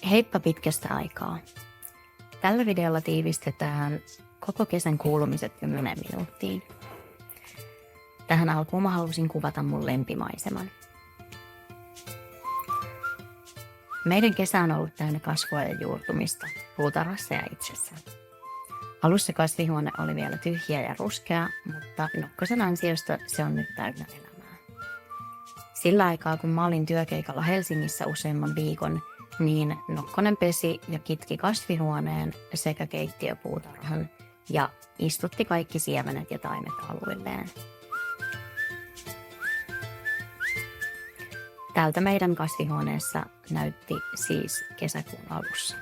Heippa pitkästä aikaa. Tällä videolla tiivistetään koko kesän kuulumiset 10 minuuttiin. Tähän alkuun mä halusin kuvata mun lempimaiseman. Meidän kesä on ollut täynnä kasvua ja juurtumista, puutarhassa ja itsessään. Alussa kasvihuone oli vielä tyhjä ja ruskea, mutta Nokkosen ansiosta se on nyt täynnä elämää. Sillä aikaa, kun mä olin työkeikalla Helsingissä useamman viikon, niin Nokkonen pesi ja kitki kasvihuoneen sekä keittiöpuutarhan ja istutti kaikki siemenet ja taimet aluilleen. Tältä meidän kasvihuoneessa näytti siis kesäkuun alussa.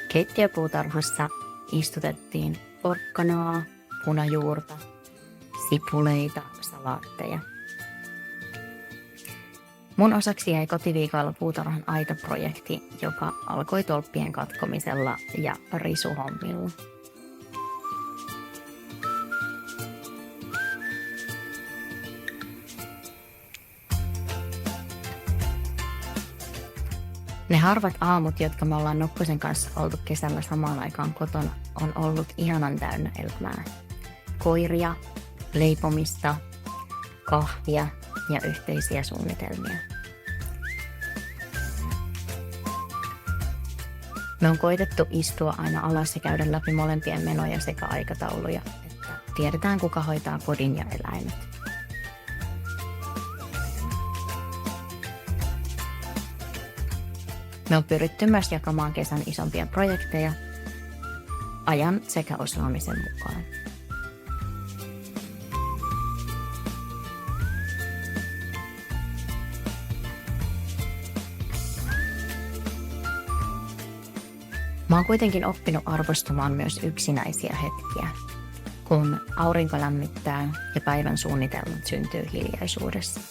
Keittiöpuutarhassa istutettiin porkkanaa, punajuurta, sipuleita, salaatteja. Mun osaksi jäi kotiviikoilla puutarhan aitaprojekti, joka alkoi tolppien katkomisella ja risuhommilla. Ne harvat aamut, jotka me ollaan Nokkosen kanssa oltu kesällä samaan aikaan kotona, on ollut ihanan täynnä elämää. Koiria, leipomista, kahvia ja yhteisiä suunnitelmia. Me on koitettu istua aina alas ja käydä läpi molempien menoja sekä aikatauluja, että tiedetään kuka hoitaa kodin ja eläimet. Me on pyritty myös jakamaan kesän isompia projekteja ajan sekä osaamisen mukaan. Mä oon kuitenkin oppinut arvostamaan myös yksinäisiä hetkiä, kun aurinko lämmittää ja päivän suunnitelmat syntyy hiljaisuudessa.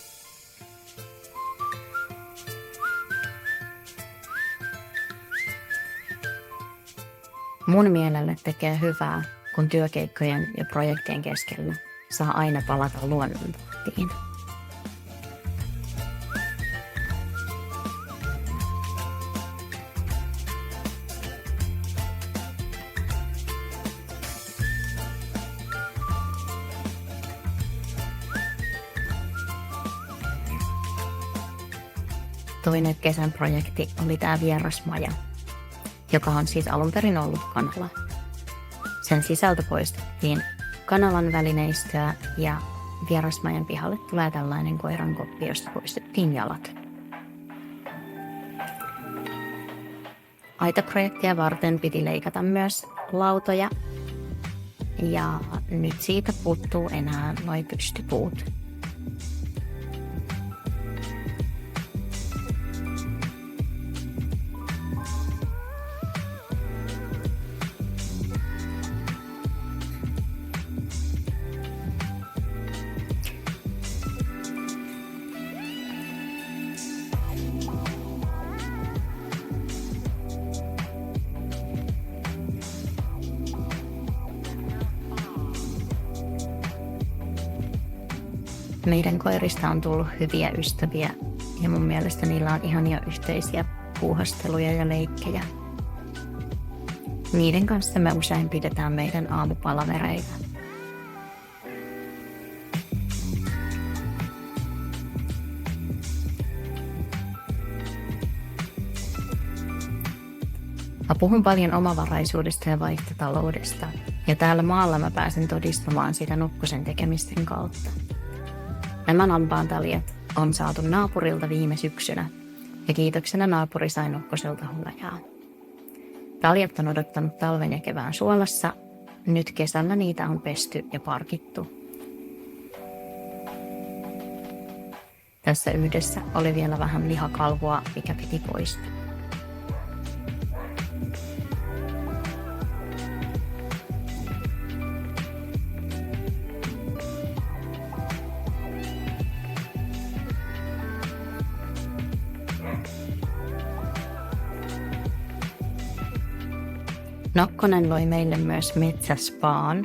Mun mielelle tekee hyvää, kun työkeikkojen ja projektien keskellä saa aina palata luonnonvahtiin. Toinen kesän projekti oli tää vierasmaja, joka on siis alun perin ollut kanala. Sen sisältö poistettiin kanalan välineistöä ja vierasmajan pihalle tulee tällainen koirankoppi, josta poistettiin jalat. Aitaprojektia varten piti leikata myös lautoja ja nyt siitä puuttuu enää noi pystypuut. Meidän koirista on tullut hyviä ystäviä ja mun mielestä niillä on ihania yhteisiä puuhasteluja ja leikkejä. Niiden kanssa me usein pidetään meidän aamupalavereita. Mä puhun paljon omavaraisuudesta ja vaihtotaloudesta ja täällä maalla mä pääsen todistamaan sitä Nokkosen tekemisten kautta. Nämä lampaantaljat on saatu naapurilta viime syksynä ja kiitoksena naapuri sai Nokkoselta hulajaa. Taljat on odottanut talven ja kevään suolassa, nyt kesällä niitä on pesty ja parkittu. Tässä yhdessä oli vielä vähän lihakalvoa, mikä piti poistaa. Nokkonen loi meille myös metsäspaan,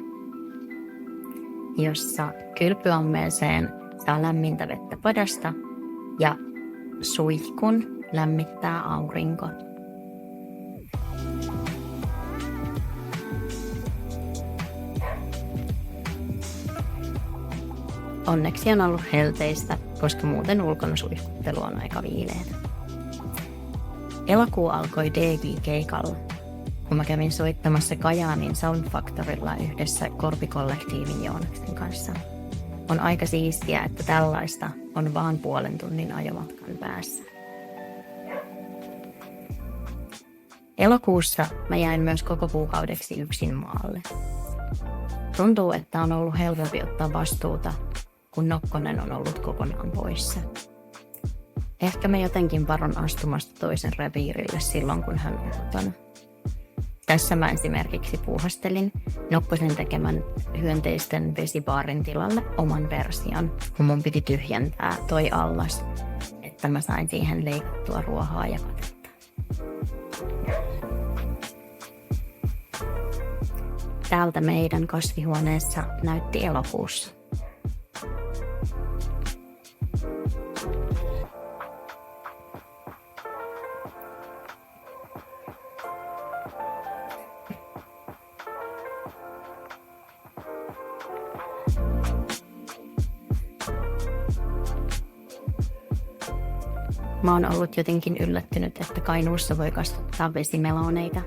jossa kylpyammeeseen saa lämmintä vettä padasta ja suihkun lämmittää aurinko. Onneksi on ollut helteistä, koska muuten ulkona suihkuttelu on aika viileätä. Elokuu alkoi DJ-keikalla, kun mä kävin soittamassa Kajaanin Sound Factorylla yhdessä Korpi-kollektiivin Joonaksen kanssa. On aika siistiä, että tällaista on vaan puolen tunnin ajomatkan päässä. Elokuussa mä jäin myös koko kuukaudeksi yksin maalle. Tuntuu, että on ollut helpompi ottaa vastuuta, kun Nokkonen on ollut kokonaan poissa. Ehkä mä jotenkin varon astumasta toisen reviirille silloin, kun hän on kotona. Tässä mä esimerkiksi puuhastelin Nokkosen tekemän hyönteisten vesibaarin tilalle oman version, kun mun piti tyhjentää toi allas, että mä sain siihen leikattua ruohaa ja katetta. Täältä meidän kasvihuoneessa näytti elokuussa. Mä oon ollut jotenkin yllättynyt, että Kainuussa voi kasvattaa vesimeloneita.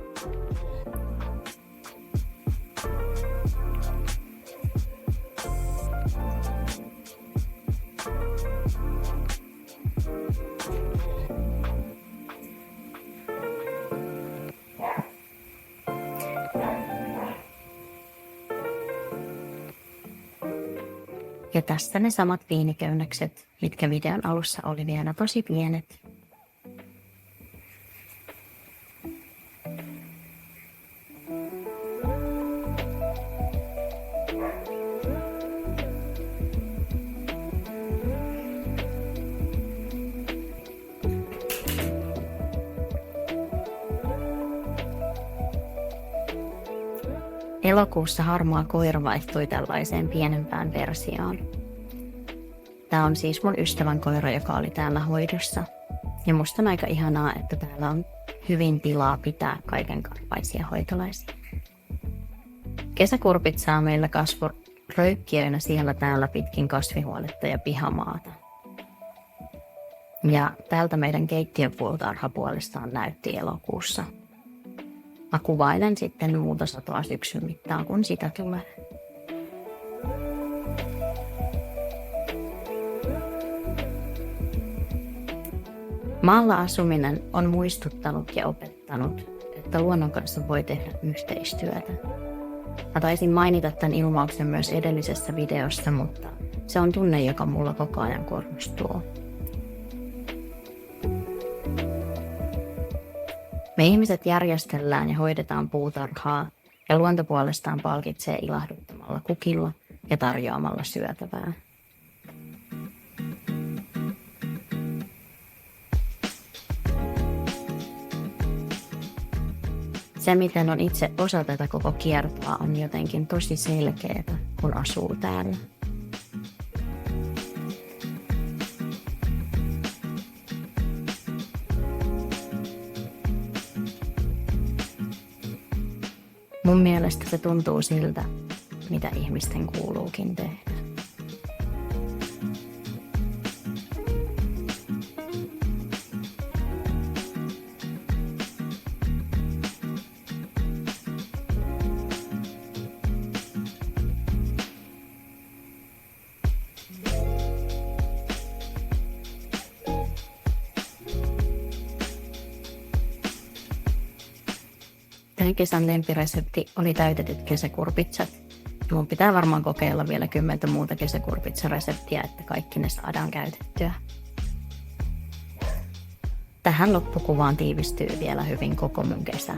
Ja tässä ne samat viiniköynnökset, mitkä videon alussa oli vielä tosi pienet. Elokuussa harmaa koira vaihtui tällaiseen pienempään versioon. Tämä on siis mun ystävän koira, joka oli täällä hoidossa. Ja musta on aika ihanaa, että täällä on hyvin tilaa pitää kaikenkarvaisia hoitolaisia. Kesäkurpit saa meillä kasvoi röykkiöinä siellä täällä pitkin kasvihuonetta ja pihamaata. Ja täältä meidän keittiöpuutarha puolestaan näytti elokuussa. Mä kuvailen sitten muuta satoa syksyn mittaan, kun sitä tulee. Maalla asuminen on muistuttanut ja opettanut, että luonnon kanssa voi tehdä yhteistyötä. Mä taisin mainita tämän ilmauksen myös edellisessä videossa, mutta se on tunne, joka mulla koko ajan korostuu. Me ihmiset järjestellään ja hoidetaan puutarhaa, ja luonto puolestaan palkitsee ilahduttamalla kukilla ja tarjoamalla syötävää. Se, miten on itse osa tätä koko kiertoa, on jotenkin tosi selkeää, kun asuu täällä. Mun mielestä se tuntuu siltä, mitä ihmisten kuuluukin tehdä. Tämän kesän lempiresepti oli täytetyt kesäkurpitsat. Mun pitää varmaan kokeilla vielä 10 muuta kesäkurpitsareseptiä, että kaikki ne saadaan käytettyä. Tähän loppukuvaan tiivistyy vielä hyvin koko mun kesä.